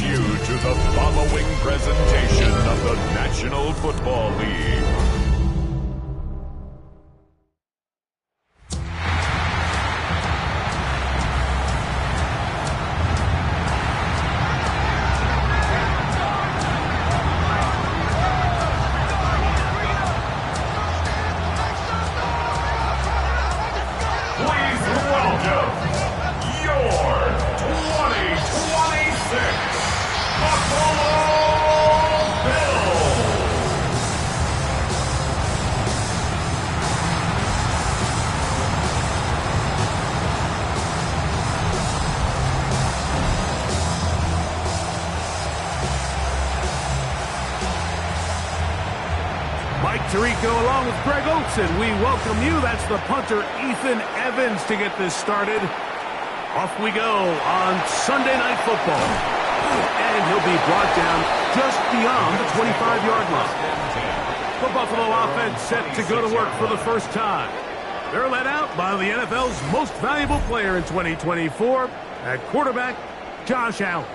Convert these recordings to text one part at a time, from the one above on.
you to the following presentation of the National Football League. Tirico along with Greg Olson. We welcome you. That's the punter, Ethan Evans, to get this started. Off we go on Sunday Night Football. And he'll be brought down just beyond the 25-yard line. The Buffalo offense set to go to work for the first time. They're led out by the NFL's most valuable player in 2024, at quarterback, Josh Allen.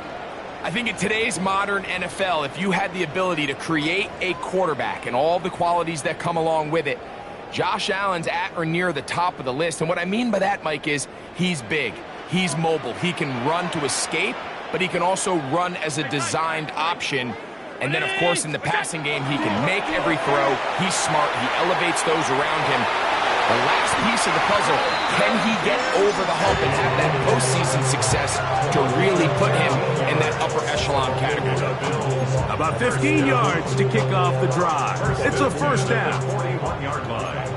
I think in today's modern NFL, if you had the ability to create a quarterback and all the qualities that come along with it, Josh Allen's at or near the top of the list. And what I mean by that, Mike, is he's big, he's mobile, he can run to escape, but he can also run as a designed option. And then, of course, in the passing game, he can make every throw. He's smart, he elevates those around him. The last piece of the puzzle, can he get over the hump and have that postseason success to really put him in that upper echelon category? About 15 yards to kick off the drive. It's a first down. 41-yard line.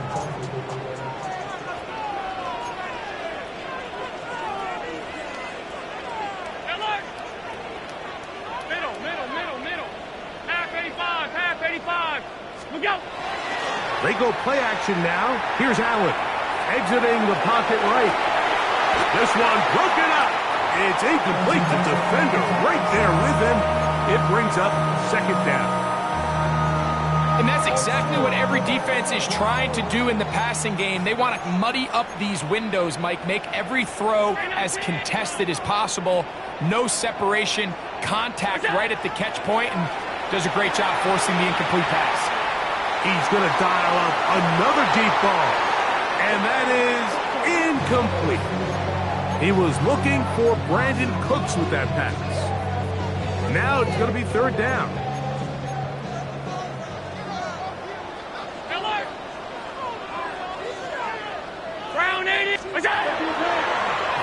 Middle. Half 85. Look out. They go play action now. Here's Allen, exiting the pocket right. This one broken up. It's incomplete. The defender right there with him. It brings up second down. And that's exactly what every defense is trying to do in the passing game. They want to muddy up these windows, Mike, make every throw as contested as possible. No separation, contact right at the catch point, and does a great job forcing the incomplete pass. He's going to dial up another deep ball. And that is incomplete. He was looking for Brandon Cooks with that pass. Now it's going to be third down. Brown 80.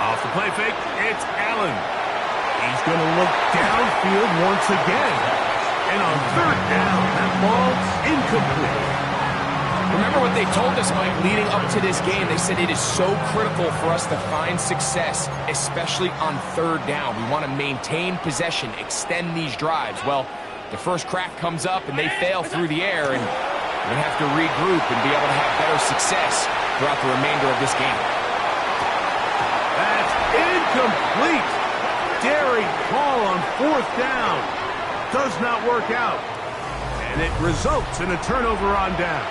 Off the play fake, it's Allen. He's going to look downfield once again. And on third down, that ball's incomplete. Remember what they told us, Mike, leading up to this game. They said it is so critical for us to find success, especially on third down. We want to maintain possession, extend these drives. Well, the first crack comes up and they fail through the air, and we have to regroup and be able to have better success throughout the remainder of this game. That's incomplete. Daring call on fourth down. Does not work out. And it results in a turnover on downs.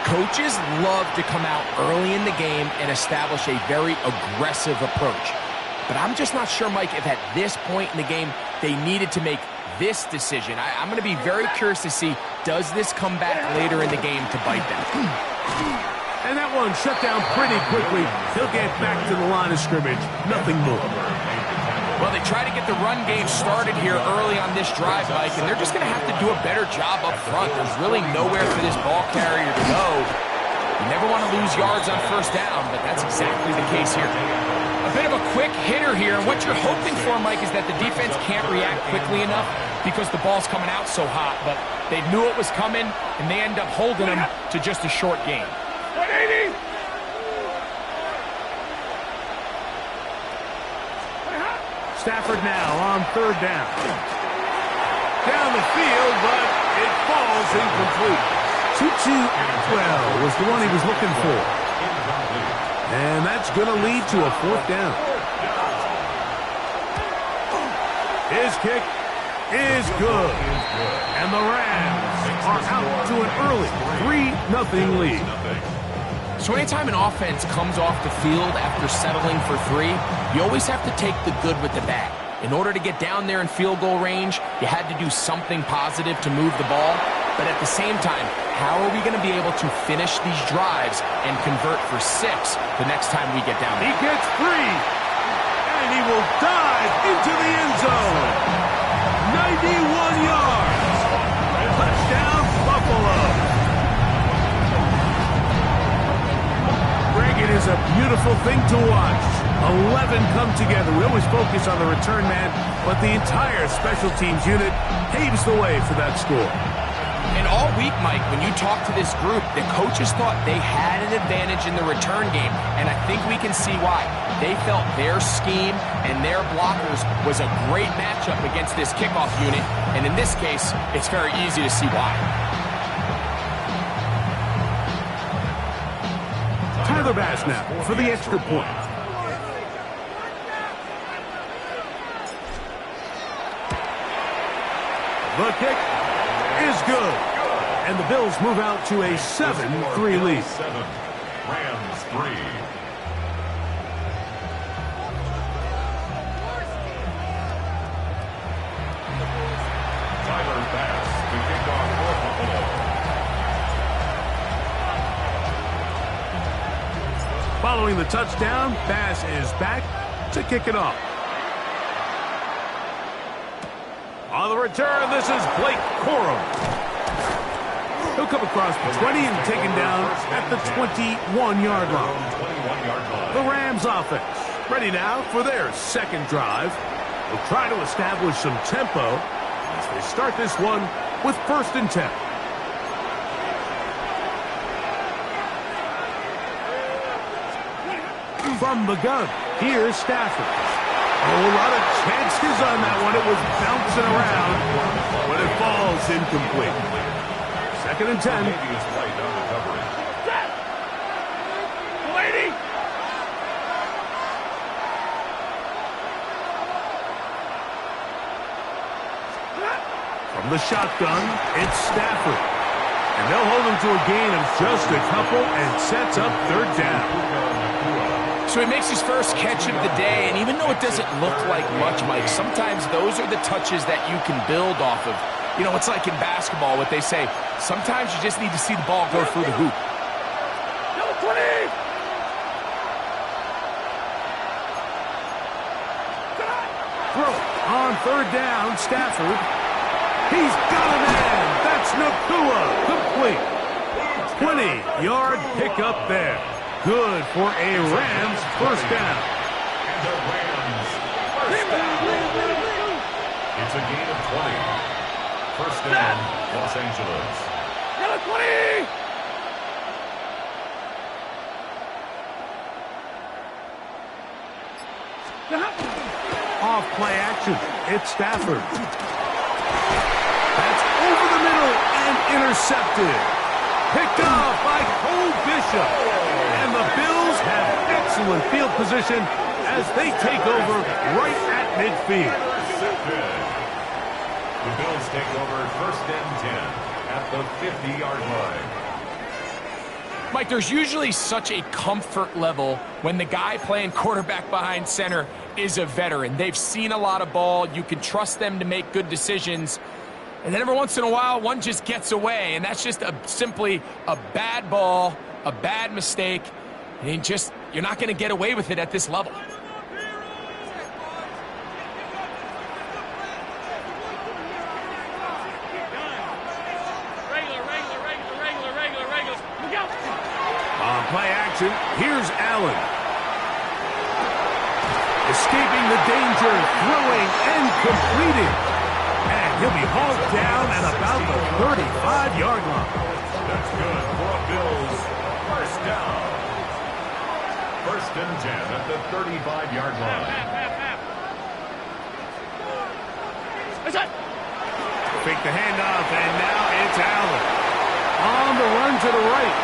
Coaches love to come out early in the game and establish a very aggressive approach. But I'm just not sure, Mike, if at this point in the game they needed to make this decision. I'm going to be very curious to see, does this come back later in the game to bite them? And that one shut down pretty quickly. He'll get back to the line of scrimmage. Nothing more. Well, they try to get the run game started here early on this drive, Mike, and they're just going to have to do a better job up front. There's really nowhere for this ball carrier to go. You never want to lose yards on first down, but that's exactly the case here. A bit of a quick hitter here, and what you're hoping for, Mike, is that the defense can't react quickly enough because the ball's coming out so hot, but they knew it was coming, and they end up holding them to just a short gain. 180. Stafford now on third down. Down the field, but it falls incomplete. Tutu Atwell was the one he was looking for. And that's going to lead to a fourth down. His kick is good. And the Rams are out to an early 3-0 lead. So anytime an offense comes off the field after settling for three, you always have to take the good with the bad. In order to get down there in field goal range, you had to do something positive to move the ball. But at the same time, how are we going to be able to finish these drives and convert for 6 the next time we get down there? He gets free, and he will dive into the end zone. 91 yards. Touchdown, Buffalo. Greg, it is a beautiful thing to watch. 11 come together. We always focus on the return man, but the entire special teams unit paves the way for that score. And all week, Mike, when you talk to this group, the coaches thought they had an advantage in the return game, and I think we can see why. They felt their scheme and their blockers was a great matchup against this kickoff unit, and in this case, it's very easy to see why. Tyler Bass now for the extra point. The kick is good. And the Bills move out to a 7-3 lead. 7, Rams 3. Tyler Bass to kick off for Buffalo. Following the touchdown, Bass is back to kick it off. On the return, this is Blake Corum. He'll come across the 20 and taken down at the 21-yard line. The Rams offense ready now for their second drive. They'll try to establish some tempo as they start this one with 1st and 10. From the gun, here's Stafford. A lot of chances on that one. It was bouncing around, but it falls incomplete. 2nd and 10. From the shotgun, it's Stafford. And they'll hold him to a gain of just a couple and sets up 3rd down. So he makes his first catch of the day, and even though it doesn't look like much, Mike, sometimes those are the touches that you can build off of. You know, it's like in basketball, what they say, sometimes you just need to see the ball go through the hoop. Throw on 3rd down, Stafford. He's got a man. That's Nakua. Complete. 20-yard pickup there. Good for a Rams 1st down. And the Rams first down. It's a gain of 20. 1st down, Los Angeles. Off play action. It's Stafford. That's over the middle and intercepted. Picked off by Cole Bishop. And the Bills have excellent field position as they take over right at midfield. The Bills take over 1st and 10 at the 50-yard line. Mike, there's usually such a comfort level when the guy playing quarterback behind center is a veteran. They've seen a lot of ball. You can trust them to make good decisions. And then every once in a while, one just gets away. And that's just simply a bad ball, a bad mistake. And you're not going to get away with it at this level. On play action, here's Allen. Escaping the danger, throwing and completing. And he'll be hauled down at about the 35-yard line. That's good for a Bills 1st down. 1st and 10 at the 35-yard line. Fake the handoff, and now it's Allen. On the run to the right.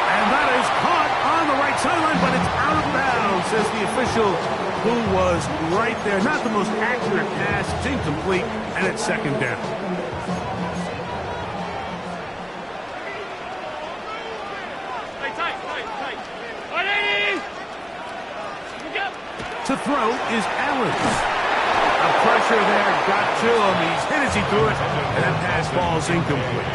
And that is caught on the right sideline, but it's out of bounds, says the official who was right there. Not the most accurate pass. It's incomplete, and it's 2nd down. To throw is Allen. The pressure there got to him. He's hit as he threw it, and that pass falls incomplete.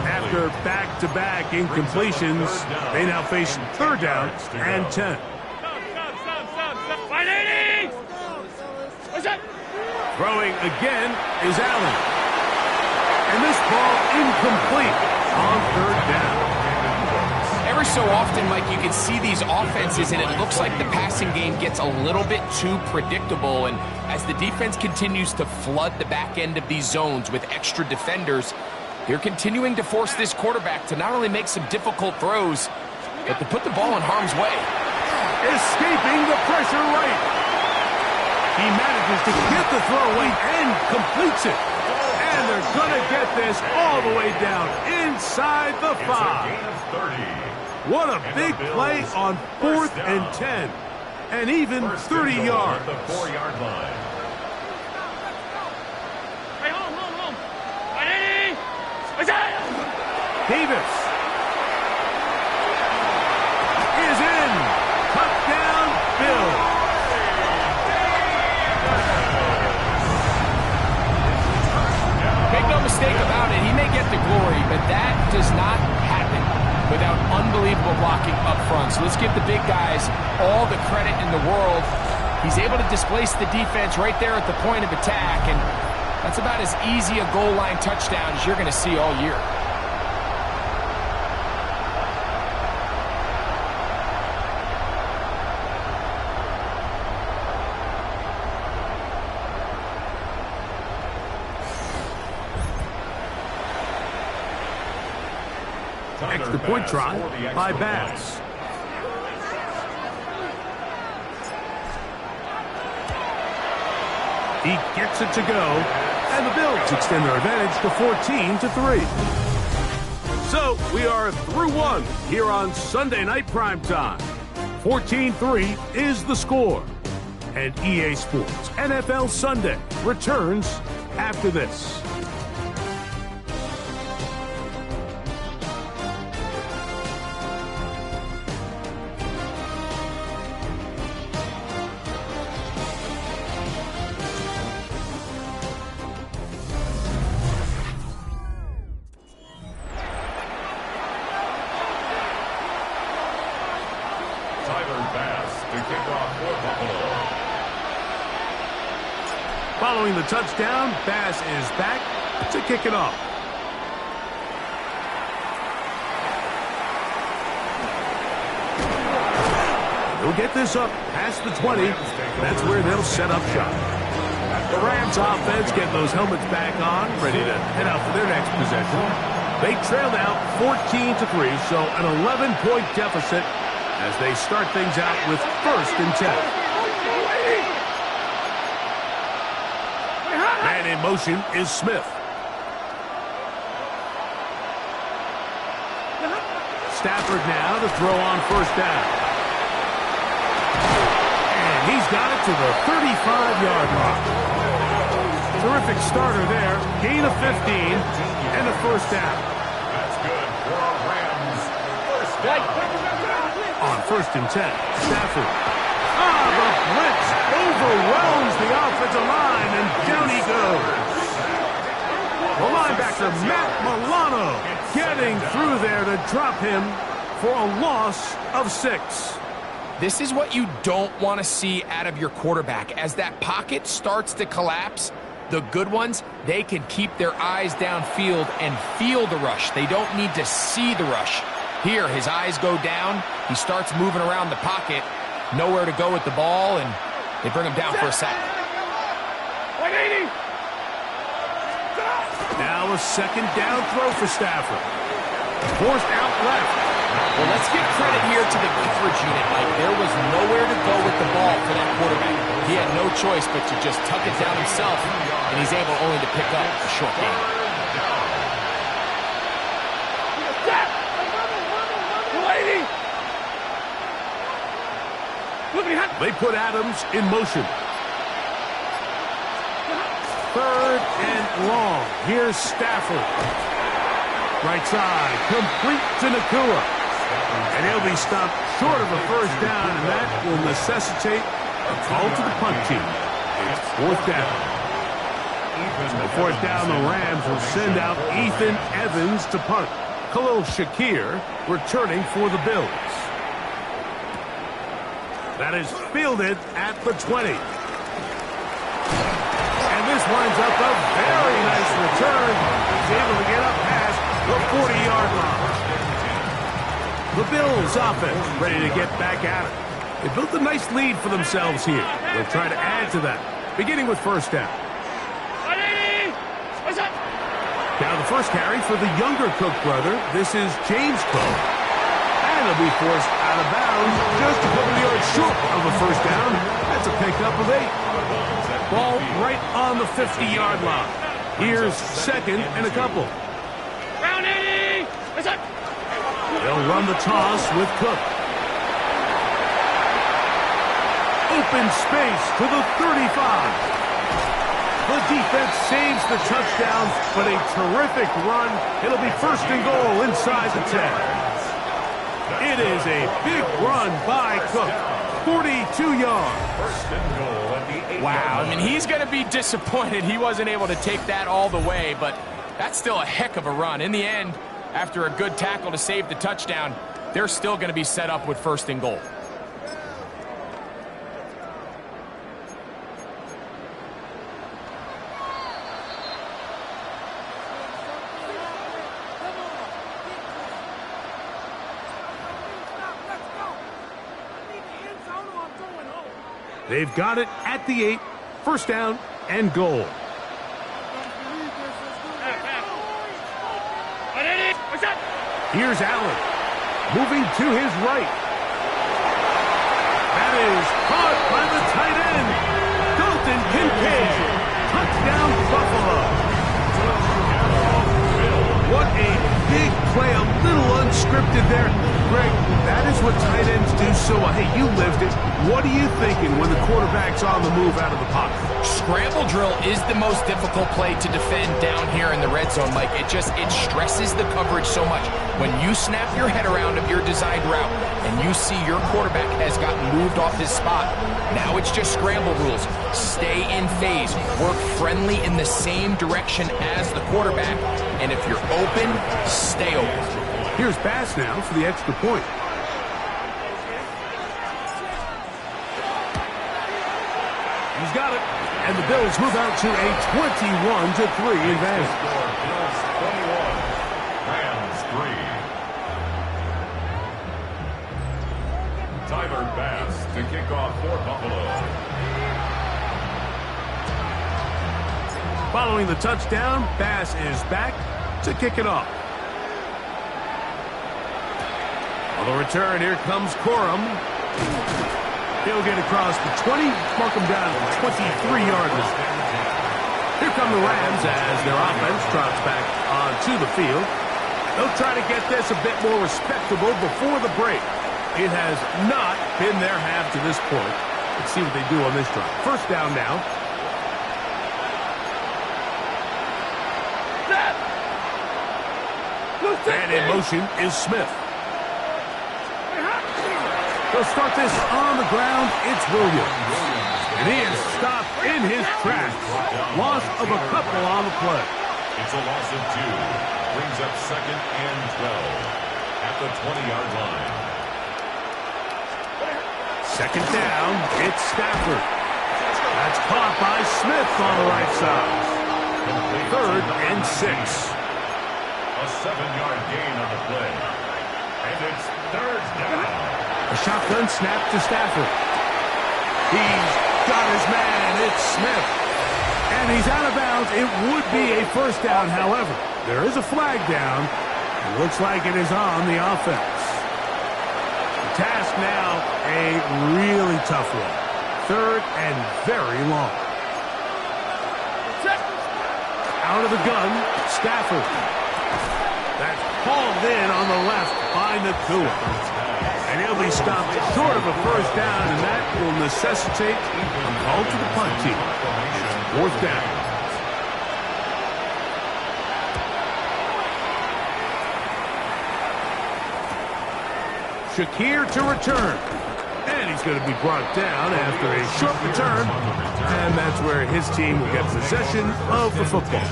After back-to-back incompletions, they now face third down and 10. Throwing again is Allen. And this ball incomplete on third down. Every so often, Mike, you can see these offenses, and it looks like the passing game gets a little bit too predictable. And as the defense continues to flood the back end of these zones with extra defenders, they're continuing to force this quarterback to not only make some difficult throws, but to put the ball in harm's way. Escaping the pressure right. He manages to get the throw away and completes it. And they're going to get this all the way down inside the 5. What a big play on 4th and 10. And even 30 yards. The 4-yard line. Hey, home. Davis is in. Touchdown, Bill. Make no mistake about it, he may get the glory, but that does not happen without unbelievable blocking up front. So let's give the big guys all the credit in the world. He's able to displace the defense right there at the point of attack, and that's about as easy a goal line touchdown as you're going to see all year. Extra point try by Bass. He gets it to go, and the Bills extend their advantage to 14-3. So we are through one here on Sunday Night Primetime. 14-3 is the score. And EA Sports NFL Sunday returns after this. Following the touchdown, Bass is back to kick it off. They'll get this up past the 20. That's where they'll set up shop. The Rams offense get those helmets back on, ready to head out for their next possession. They trail now 14-3, so an 11-point deficit as they start things out with 1st and 10. Man in motion is Smith. Stafford now to throw on 1st down. And he's got it to the 35-yard line. Terrific starter there. Gain of 15 and a 1st down. That's good for our Rams. 1st down. On 1st and 10, Stafford. The blitz overwhelms the offensive line, and down he goes. The linebacker, Matt Milano, getting through there to drop him for a loss of 6. This is what you don't want to see out of your quarterback. As that pocket starts to collapse, the good ones, they can keep their eyes downfield and feel the rush. They don't need to see the rush. Here, his eyes go down. He starts moving around the pocket. Nowhere to go with the ball, and they bring him down for a sack. 180. Now a 2nd down throw for Stafford. Forced out left. Well, let's give credit here to the coverage unit, Mike. There was nowhere to go with the ball for that quarterback. He had no choice but to just tuck it down himself, and he's able only to pick up a short gain. They put Adams in motion. 3rd and long. Here's Stafford. Right side, complete to Nakua. And he'll be stopped short of a 1st down, and that will necessitate Call to the punt team. It's fourth down. So fourth down, the Rams will send out Ethan Evans to punt. Khalil Shakir returning for the Bills. That is fielded at the 20. And this winds up a very nice return. He's able to get up past the 40-yard line. The Bills offense ready to get back at it. They built a nice lead for themselves here. They'll try to add to that, beginning with first down. Now the first carry for the younger Cook brother. This is James Cook. And he'll be forced out of bounds just a couple of yards short of the first down. That's a pickup of 8. Ball right on the 50-yard line. Here's second and a couple. Round 80. They'll run the toss with Cook. Open space to the 35. The defense saves the touchdown, but a terrific run. It'll be first and goal inside the 10. It is a big run by Cook. 42 yards. First and goal at the 8-yard Wow, I line. mean, he's going to be disappointed he wasn't able to take that all the way, but that's still a heck of a run. In the end, after a good tackle to save the touchdown, they're still going to be set up with first and goal. They've got it at the 8. First down and goal. Here's Allen. Moving to his right. That is caught by the tight end. Dalton Kincaid. Touchdown Buffalo. What a big play. A little unscripted there. Greg, that is what tight ends do so well. Hey, you lived it. What are you thinking when the quarterback's on the move out of the pocket? Scramble drill is the most difficult play to defend down here in the red zone, Mike. It stresses the coverage so much. When you snap your head around of your designed route and you see your quarterback has gotten moved off his spot, now it's just scramble rules. Stay in phase. Work friendly in the same direction as the quarterback. And if you're open, stay open. Here's Bass now for the extra point. He's got it. And the Bills move out to a 21-3 advantage. Bills 21, Rams 3. Tyler Bass to kick off for Buffalo. Following the touchdown, Bass is back to kick it off. On the return, here comes Corum. He'll get across the 20, mark him down at the 23-yard line. Here come the Rams as their offense trots back onto the field. They'll try to get this a bit more respectable before the break. It has not been their half to this point. Let's see what they do on this drive. First down now. And in motion is Smith. They'll start this on the ground. It's Williams. And he is stopped in his tracks. Loss of a couple on the play. It's a loss of 2. Brings up second and 12 at the 20-yard line. Second down, it's Stafford. That's caught by Smith on the right side. Third and 6. A 7-yard gain on the play. And it's third down. A shotgun snap to Stafford. He's got his man. It's Smith. And he's out of bounds. It would be a first down, however. There is a flag down. It looks like it is on the offense. The task now, a really tough one. Third and very long. Out of the gun, Stafford. That's hauled in on the left by Nakua. And he'll be stopped short of a first down, and that will necessitate a call to the punt team. Fourth down. Shakir to return. And he's he's going to be brought down after a short return, and that's where his team will get possession of the football.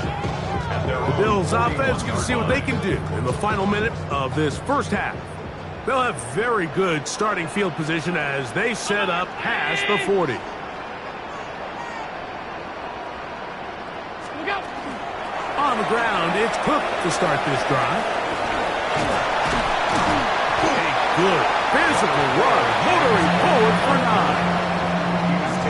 The Bills offense can see what they can do in the final minute of this first half. They'll have very good starting field position as they set up past the 40. On the ground, it's Cook to start this drive. A good physical run, motoring forward for 9.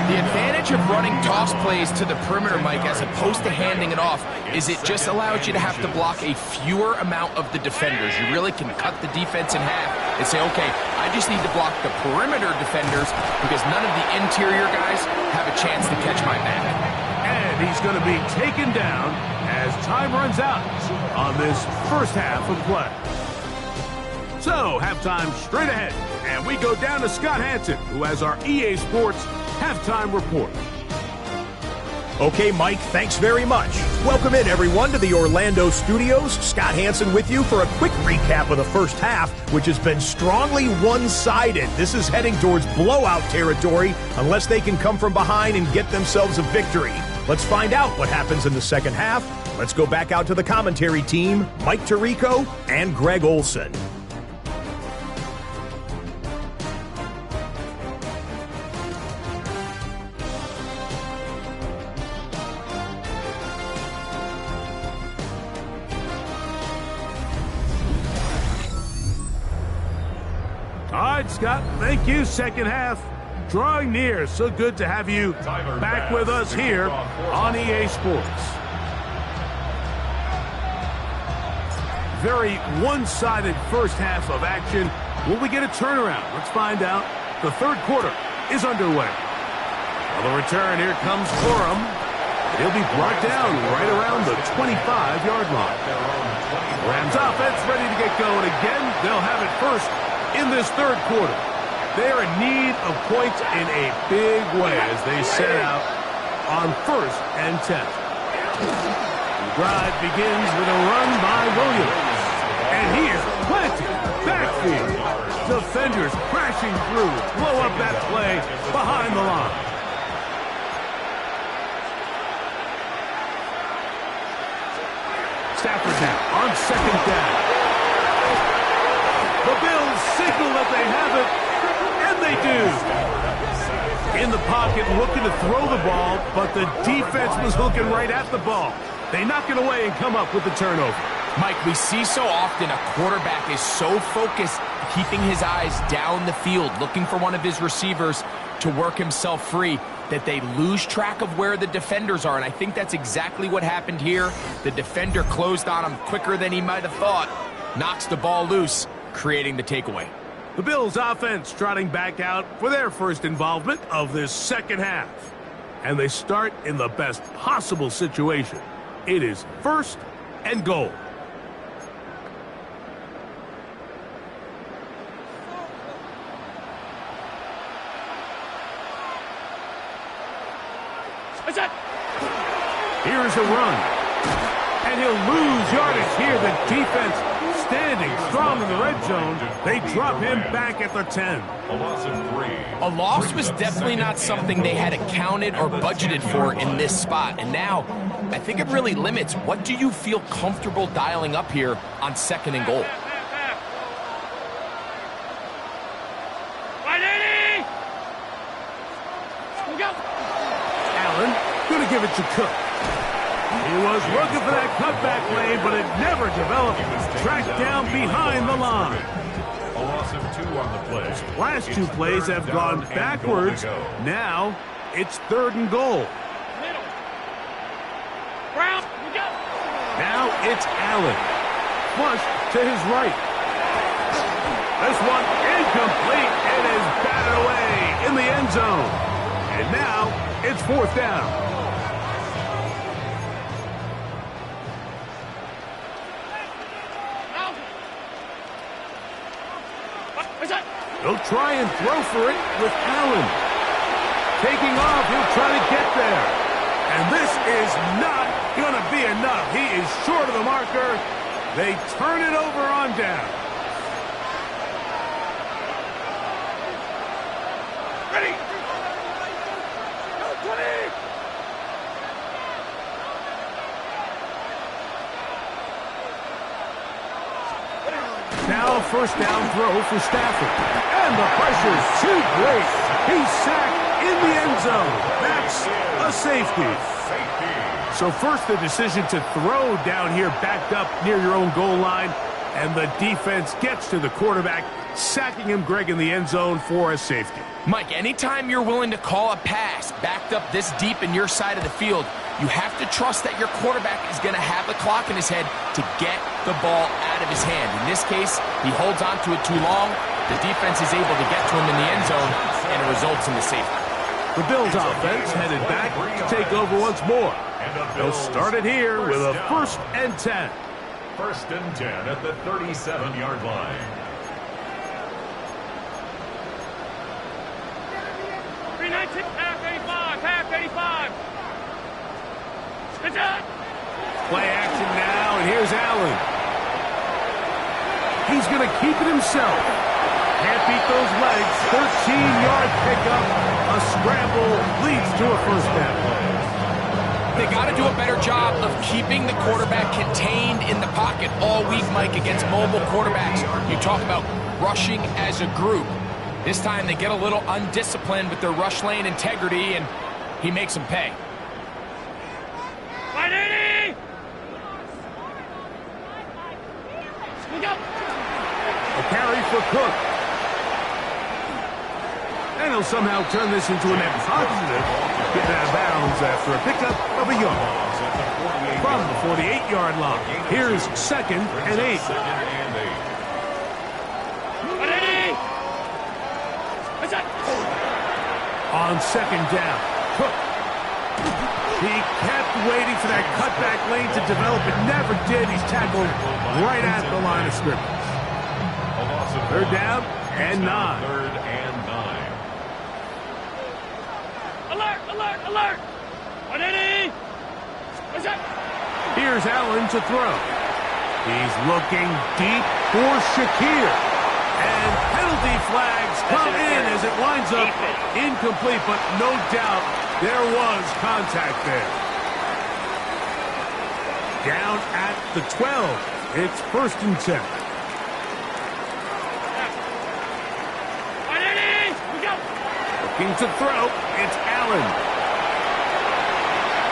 The advantage of running toss plays to the perimeter, Mike, as opposed to handing it off, is it just allows you to have to block a fewer amount of the defenders. You really can cut the defense in half and say, okay, I just need to block the perimeter defenders because none of the interior guys have a chance to catch my back. And he's going to be taken down as time runs out on this first half of play. So, halftime straight ahead, and we go down to Scott Hanson, who has our EA Sports halftime report. Okay, Mike, thanks very much. Welcome in, everyone, to the Orlando studios. Scott Hanson with you for a quick recap of the first half, which has been strongly one-sided. This is heading towards blowout territory unless they can come from behind and get themselves a victory. Let's find out what happens in the second half. Let's go back out to the commentary team, Mike Tirico and Greg Olsen. All right, Scott, thank you. Second half drawing near. So good to have you back with us here on EA Sports. Very one-sided first half of action. Will we get a turnaround? Let's find out. The third quarter is underway. On the return, here comes Corum. He'll be brought down right around the 25-yard line. Rams offense ready to get going again. They'll have it first in this third quarter. They are in need of points in a big way as they set out on 1st and 10. The drive begins with a run by Williams. And he is planted backfield. Defenders crashing through. Blow up that play behind the line. Stafford now on second down. The Bills signal that they have it, and they do. In the pocket, looking to throw the ball, but the defense was looking right at the ball. They knock it away and come up with the turnover. Mike, we see so often a quarterback is so focused, keeping his eyes down the field, looking for one of his receivers to work himself free, that they lose track of where the defenders are. And I think that's exactly what happened here. The defender closed on him quicker than he might have thought, knocks the ball loose, creating the takeaway. The Bills offense trotting back out for their first involvement of this second half. And they start in the best possible situation. It is 1st and goal. Here's a run. And he'll lose yardage here. The defense standing strong in the red zone. They drop him back at the 10. A loss of 3. A loss was definitely not something they had accounted or budgeted for in this spot. And now, I think it really limits what do you feel comfortable dialing up here on 2nd and goal. Allen going to give it to Cook. He was looking for that cutback lane, but it never developed. Tracked down behind the line. A loss of 2 on the play. Last 2 plays have gone backwards. Now it's 3rd and goal. Now it's Allen. Flush to his right. This one incomplete. It is batted away in the end zone. And now it's 4th down. He'll try and throw for it with Allen. Taking off, he'll try to get there. And this is not going to be enough. He is short of the marker. They turn it over on down. Now a first down throw for Stafford. And the pressure's too great. He's sacked in the end zone. That's a safety. So first the decision to throw down here backed up near your own goal line. And the defense gets to the quarterback, sacking him, Greg, in the end zone for a safety. Mike, anytime you're willing to call a pass backed up this deep in your side of the field, you have to trust that your quarterback is going to have the clock in his head to get the ball out of his hand. In this case, he holds on to it too long. The defense is able to get to him in the end zone, and it results in the safety. The Bills offense headed back to take over once more. They'll start it here with a 1st and 10. 1st and 10 at the 37-yard line. Half 85. Play action now, and here's Allen. He's going to keep it himself. Can't beat those legs. 13-yard pickup. A scramble leads to a first down. They got to do a better job of keeping the quarterback contained in the pocket all week, Mike, against mobile quarterbacks. You talk about rushing as a group. This time they get a little undisciplined with their rush lane integrity, and he makes them pay. 180! A carry for Cook. And he'll somehow turn this into a net positive. Get out of bounds after a pickup of a yard. From the 48-yard line, here's 2nd and 8. 180! On 2nd down, Cook. He kept waiting for that cutback lane to develop. It never did. He's tackled right at the line of scrimmage. 3rd down and 9. 3rd and 9. Alert! 180! Here's Allen to throw. He's looking deep for Shakir. And penalty flags come in as it winds up incomplete, but no doubt there was contact there. Down at the 12. It's 1st and 10. 180! We go! Looking to throw. It's Allen.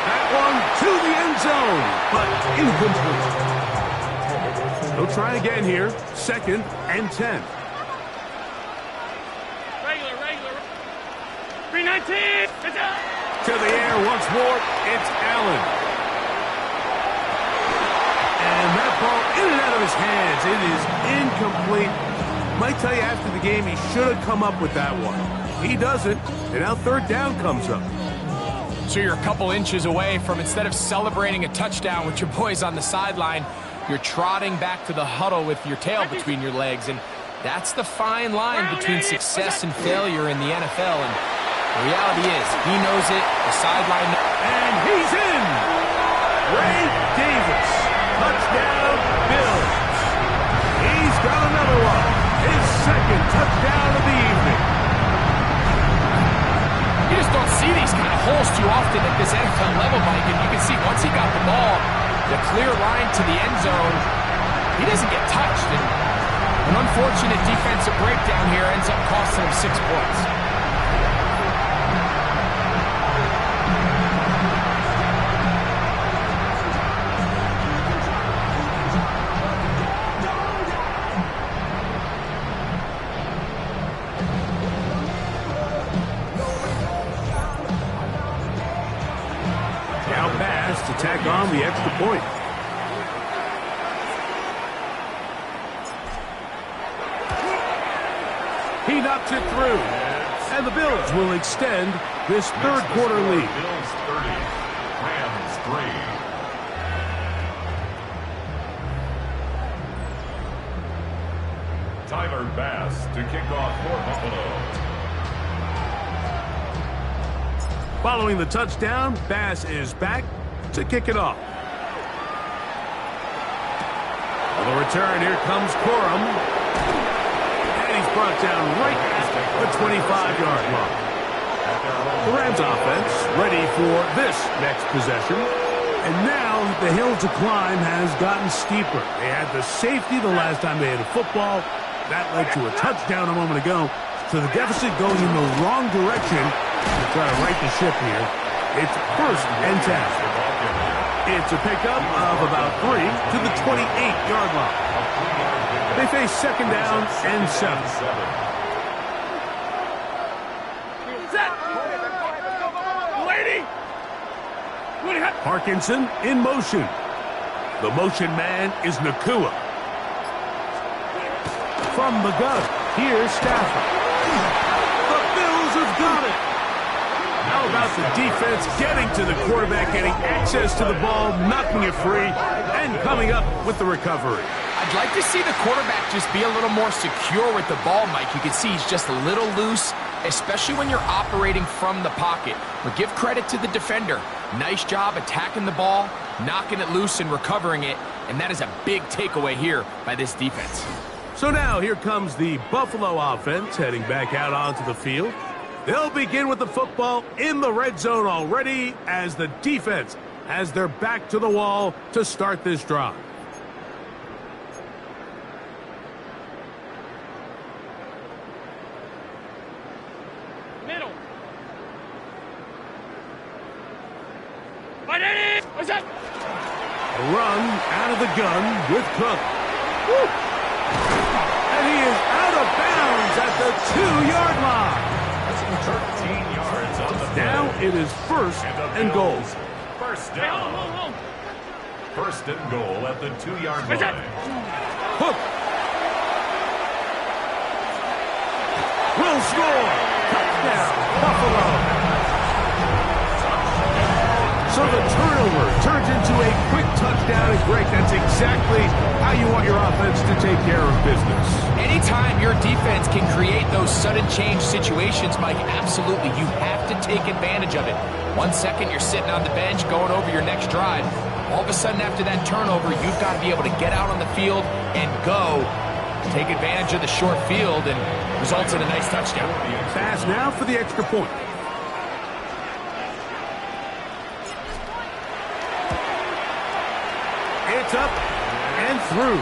That one to the end zone, but incomplete. They'll try again here. 2nd and 10. Regular. 319! To the air once more. It's Allen. And that ball in and out of his hands. It is incomplete. Might tell you after the game he should have come up with that one. He doesn't, and now 3rd down comes up. So you're a couple inches away from, instead of celebrating a touchdown with your boys on the sideline, you're trotting back to the huddle with your tail between your legs. And that's the fine line between success and failure in the NFL. And the reality is, he knows it, the sideline. And he's in! Ray Davis. Touchdown, Bills. He's got another one. His 2nd touchdown of the evening. You just don't see these kind of holes too often at this NFL level, Mike. And you can see once he got the ball, the clear line to the end zone, he doesn't get touched. And an unfortunate defensive breakdown here ends up costing him 6 points. Now pass to tack on the extra point. He knocks it through. And the Bills will extend this 3rd quarter lead. Bills 30, Rams 3. Tyler Bass to kick off for Buffalo. Following the touchdown, Bass is back to kick it off. On the return, here comes Corum. And he's brought down right at the 25-yard line. The Rams offense ready for this next possession. And now the hill to climb has gotten steeper. They had the safety the last time they had a football. That led to a touchdown a moment ago. So the deficit going in the wrong direction. They're trying to right the ship here. It's 1st and 10. It's a pickup of about 3 to the 28-yard line. They face 2nd down and 7. Parkinson in motion. The motion man is Nakua. From the gun, here's Stafford. The Bills have got it. How about the defense getting to the quarterback, getting access to the ball, knocking it free, and coming up with the recovery? I'd like to see the quarterback just be a little more secure with the ball, Mike. You can see he's just a little loose, especially when you're operating from the pocket. But give credit to the defender. Nice job attacking the ball, knocking it loose and recovering it, and that is a big takeaway here by this defense. So now here comes the Buffalo offense heading back out onto the field. They'll begin with the football in the red zone already as the defense has their back to the wall to start this drive. Middle. What's up? A run out of the gun with Cook. Woo! And he is out of bounds at the 2-yard line. That's 13 yards on the Now play. it is 1st and goal. First Hey, down. hold on. 1st and goal at the 2-yard What's that? line. Hook. Will score. Touchdown, Buffalo. So the turnover turns into a quick touchdown. And Greg, that's exactly how you want your offense to take care of business. Anytime your defense can create those sudden change situations, Mike, absolutely, you have to take advantage of it. 1 second, you're sitting on the bench going over your next drive. All of a sudden, after that turnover, you've got to be able to get out on the field and go. Take advantage of the short field and results in a nice touchdown. Pass now for the extra point. It's up and through.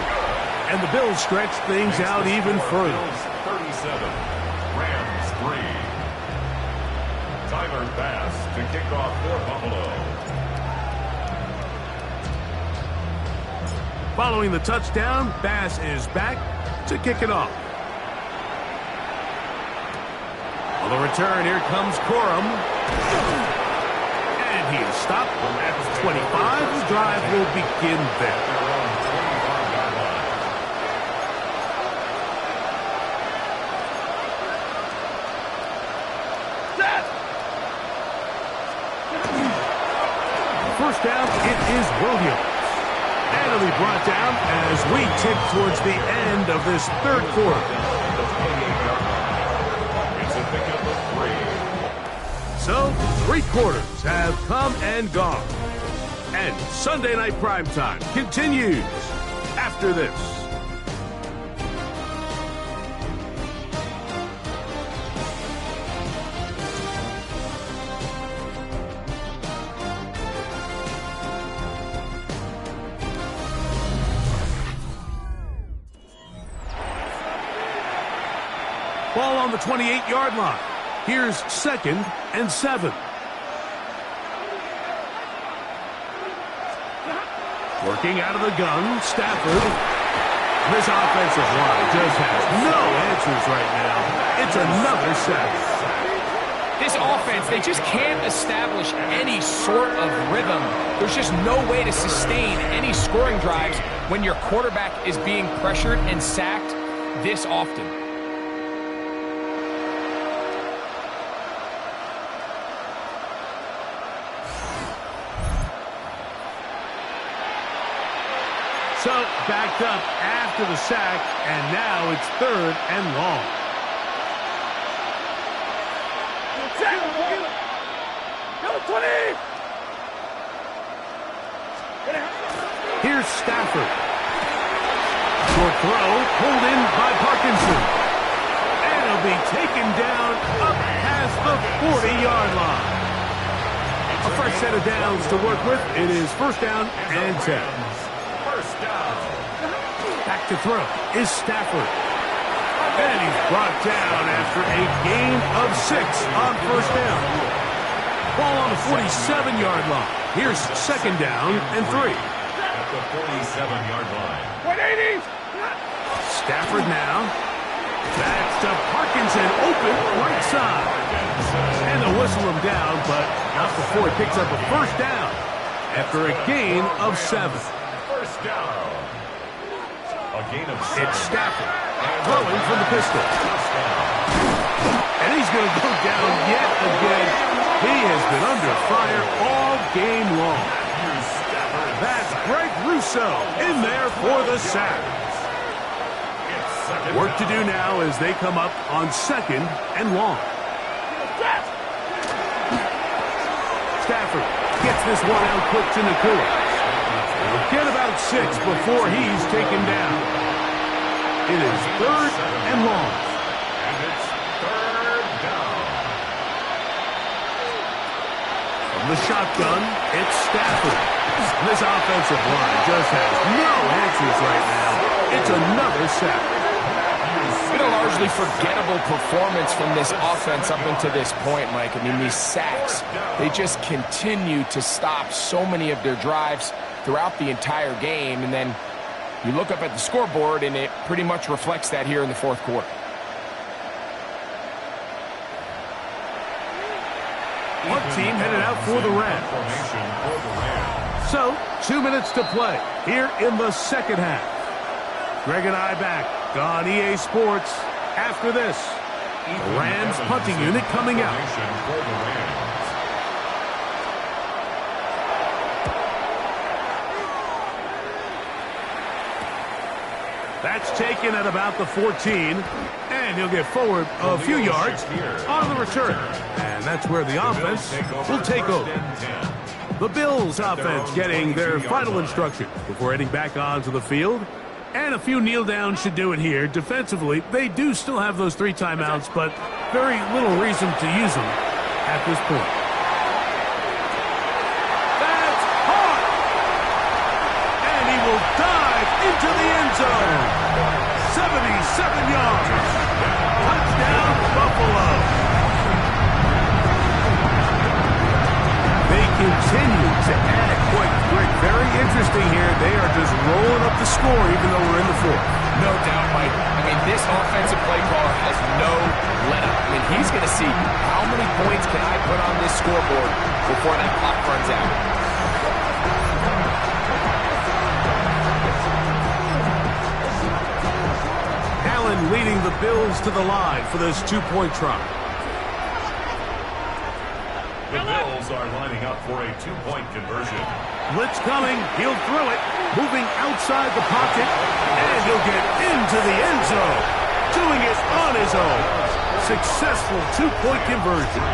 And the Bills stretch things out even further. Bills 37, Rams 3. Tyler Bass to kick off for Buffalo. Following the touchdown, Bass is back to kick it off. On the return, here comes Corum. And he is stopped at 25. The drive will begin there. First down, it is Williams. And it'll be brought down as we tick towards the end of this 3rd quarter. It's a pickup of 3. So, 3 quarters have come and gone. And Sunday Night Primetime continues after this. Ball on the 28-yard line. Here's 2nd and 7. Working out of the gun, Stafford. This offensive line just has no answers right now. It's another sack. This offense, they just can't establish any sort of rhythm. There's just no way to sustain any scoring drives when your quarterback is being pressured and sacked this often. So, backed up after the sack, and now it's 3rd and long. Here's Stafford. Short throw, pulled in by Parkinson. And it'll be taken down up past the 40-yard line. A fresh set of downs to work with. It is first down and 10. First down. Back to throw is Stafford. And he's brought down after a gain of 6 on first down. Ball on the 47-yard line. Here's second down and 3. At the 47-yard line. 180! Stafford now. That's to Parkinson, open right side. And they'll whistle him down, but not before he picks up a first down after a gain of 7. First down. A gain of 7. It's Stafford throwing from the pistol. And he's going to go down yet again. He has been under fire all game long. That's Greg Rousseau in there for the sack. Work to do now as they come up on second and long. Stafford gets this one out quick to Nakua. He'll get about 6 before he's taken down. It is third and long. And it's third down. From the shotgun, it's Stafford. This offensive line just has no answers right now. It's another sack. Been a largely forgettable performance from this offense up until this point, Mike. I mean, these sacks, they just continue to stop so many of their drives throughout the entire game. And then you look up at the scoreboard, and it pretty much reflects that here in the fourth quarter. One team headed out for the Rams. Formation for the Rams. So, 2 minutes to play here in the second half. Greg and I back on EA Sports after this. The Rams punting unit coming out. Formation for the Rams. That's taken at about the 14, and he'll get forward a few yards on the return. And that's where the offense will take over. The Bills offense getting their final instructions before heading back onto the field. And a few kneel downs should do it here. Defensively, they do still have those 3 timeouts, but very little reason to use them at this point. That's hard! And he will dive into the end zone. 77 yards. Touchdown, Buffalo. They continue to add quick. Very interesting here. They are just rolling up the score even though we're in the fourth. No doubt, Mike. I mean, this offensive play caller has no let-up. I mean, he's going to see how many points can I put on this scoreboard before that clock runs out. Allen leading the Bills to the line for this 2-point try. The Bills are lining up for a 2-point conversion. Blitz coming. He'll throw it. Moving outside the pocket. And he'll get into the end zone. Doing it on his own. Successful 2-point conversion.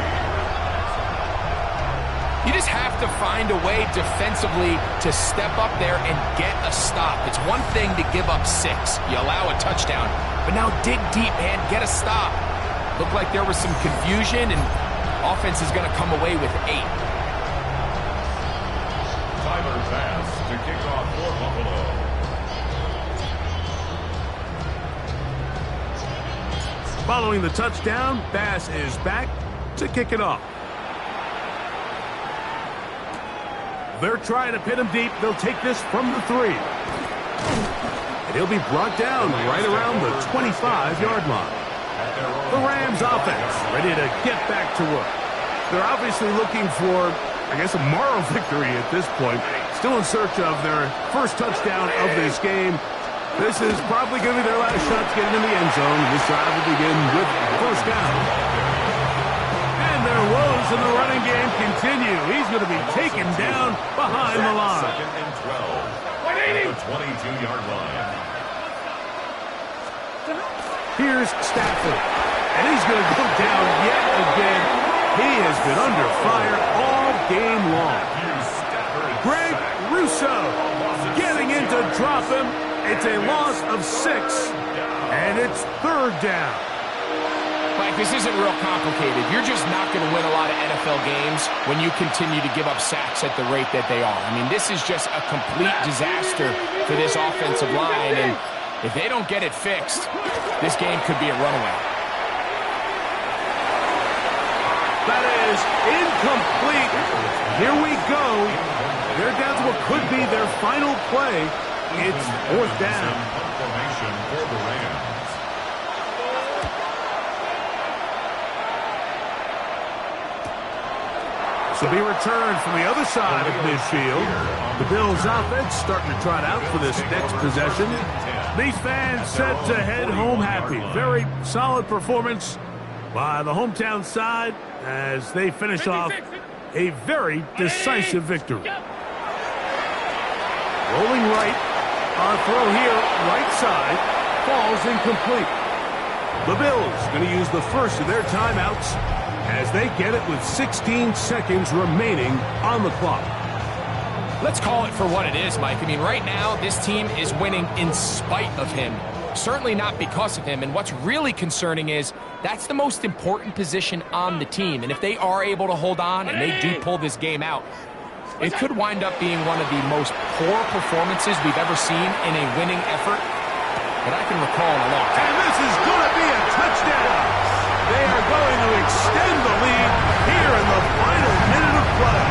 You just have to find a way defensively to step up there and get a stop. It's one thing to give up 6. You allow a touchdown. But now dig deep, man. Get a stop. Looked like there was some confusion, and offense is going to come away with 8. Tyler Bass to kick off for Buffalo. Following the touchdown, Bass is back to kick it off. They're trying to pin him deep. They'll take this from the 3. And he'll be brought down right around the 25-yard line. The Rams offense ready to get back to work. They're obviously looking for, I guess, a moral victory at this point. Still in search of their first touchdown of this game. This is probably going to be their last shot to get in the end zone. This drive will begin with first down. And their woes in the running game continue. He's going to be taken down behind the line. Second and 12. At the 22-yard line. Here's Stafford. And he's going to go down yet again. He has been under fire all game long. Greg Rousseau getting in to drop him. It's a loss of 6, and it's third down. Mike, this isn't real complicated. You're just not going to win a lot of NFL games when you continue to give up sacks at the rate that they are. I mean, this is just a complete disaster for this offensive line, and if they don't get it fixed, this game could be a runaway. That is incomplete. Here we go. They're down to what could be their final play. It's fourth down. Formation for the Rams. So be returned from the other side of midfield. The Bills offense starting to trot out for this next possession. These fans set to head home happy. Very solid performance by the hometown side as they finish off a very decisive victory. Rolling right. On throw here, right side, falls incomplete. The Bills going to use the first of their timeouts as they get it with 16 seconds remaining on the clock. Let's call it for what it is, Mike. I mean, right now, this team is winning in spite of him. Certainly not because of him. And what's really concerning is that's the most important position on the team. And if they are able to hold on and they do pull this game out, it could wind up being one of the most poor performances we've ever seen in a winning effort that I can recall in a long time. And this is going to be a touchdown. They are going to extend the lead here in the final minute of play.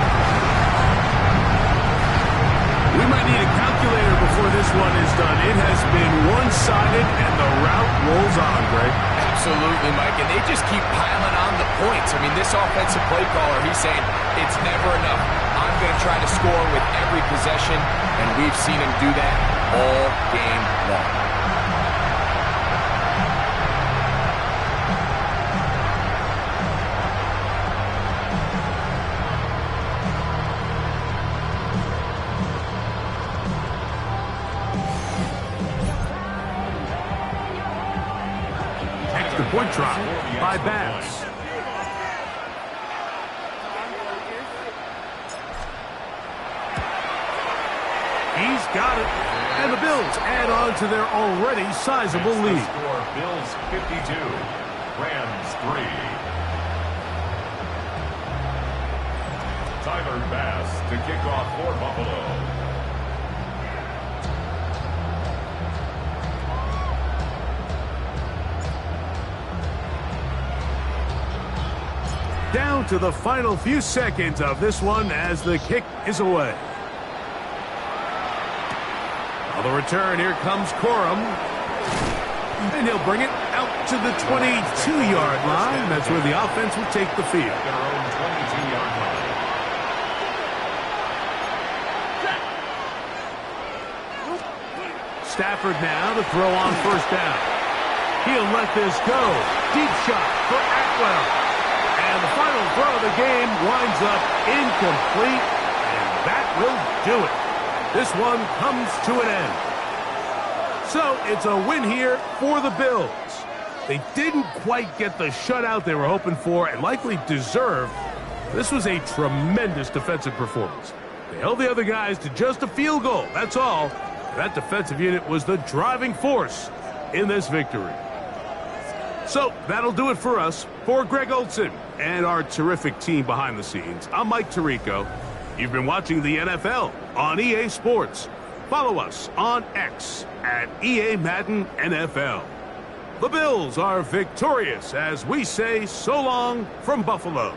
We might need a calculator before this one is done. It has been one-sided, and the route rolls on, Greg. Absolutely, Mike, and they just keep piling on the points. I mean, this offensive play caller, he's saying it's never enough. I'm going to try to score with every possession, and we've seen him do that all game long. Extra point try by Bass. He's got it. And the Bills add on to their already sizable lead. Score Bills 52, Rams 3. Tyler Bass to kick off for Buffalo. Down to the final few seconds of this one as the kick is away. On the return, here comes Corum. And he'll bring it out to the 22-yard line. That's where the offense will take the field. Their own 22-yard line. Stafford now to throw on first down. He'll let this go. Deep shot for Atwell. And the final throw of the game winds up incomplete. And that will do it. This one comes to an end. So it's a win here for the Bills. They didn't quite get the shutout they were hoping for and likely deserved. This was a tremendous defensive performance. They held the other guys to just a field goal. That's all. That defensive unit was the driving force in this victory. So that'll do it for us. For Greg Olsen and our terrific team behind the scenes, I'm Mike Tirico. You've been watching the NFL on EA Sports. Follow us on X at EA Madden NFL. The Bills are victorious as we say so long from Buffalo.